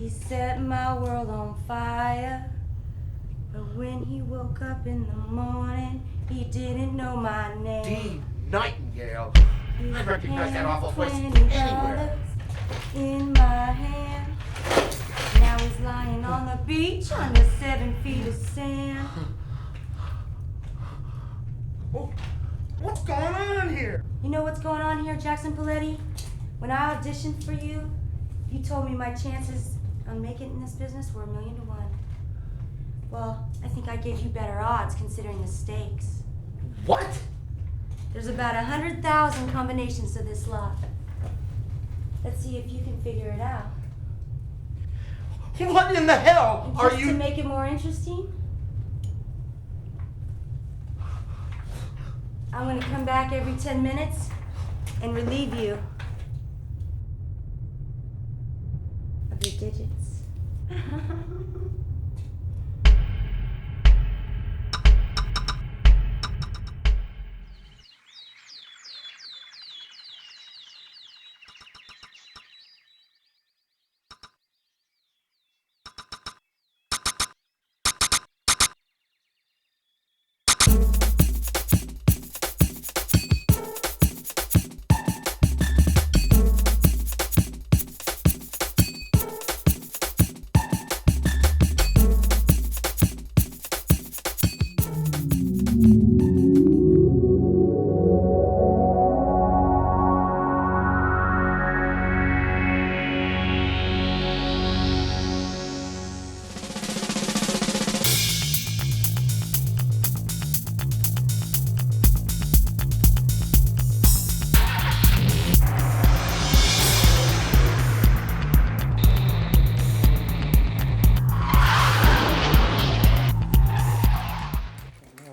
He set my world on fire. But when he woke up in the morning, he didn't know my name. Dean Nightengale. He I recognize that awful voice $20 anywhere. in my hand. Now he's lying on the beach under 7 feet of sand. Oh, what's going on here? You know what's going on here, Jackson Paletti? When I auditioned for you, you told me my chances on making it in this business were 1,000,000 to 1. Well, I think I gave you better odds considering the stakes. What? There's about 100,000 combinations to this lock. Let's see if you can figure it out. What in the hell And are just you... to make it more interesting, I'm going to come back every 10 minutes and relieve you of your digits.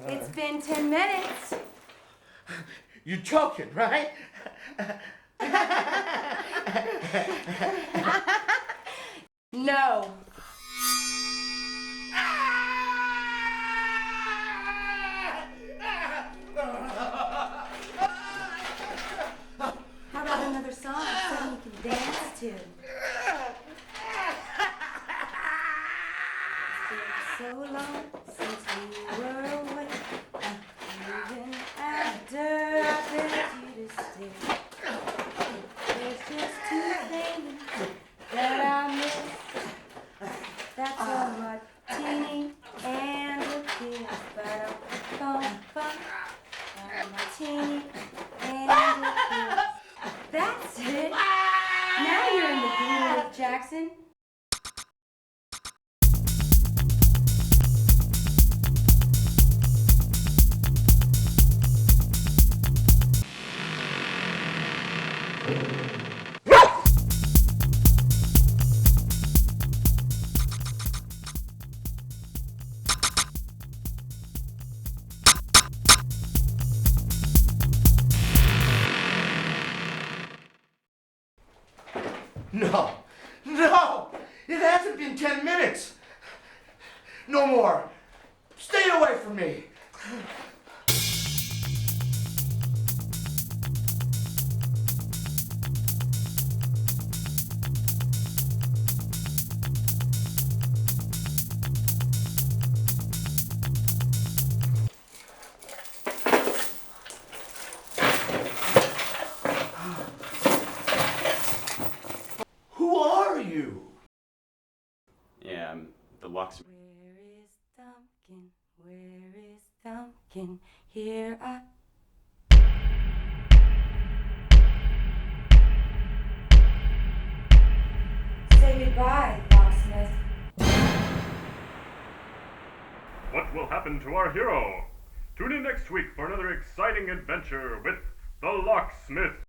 It's been 10 minutes. You're joking, right? No. How about another song, something you can dance to? It's been so long since we were away. Even after I begged you to stay, there's just 2 things that I miss. That's a martini and a kiss. Ba-dum-bum-bum. A martini and a kiss. That's it. Now you're in the groove, Jackson. No! It hasn't been 10 minutes! No more! Stay away from me! Who are you? Yeah, I'm the Locksmith. Where is Thumpkin? Where is Thumpkin? Here I... Say goodbye, Locksmith. What will happen to our hero? Tune in next week for another exciting adventure with the Locksmith.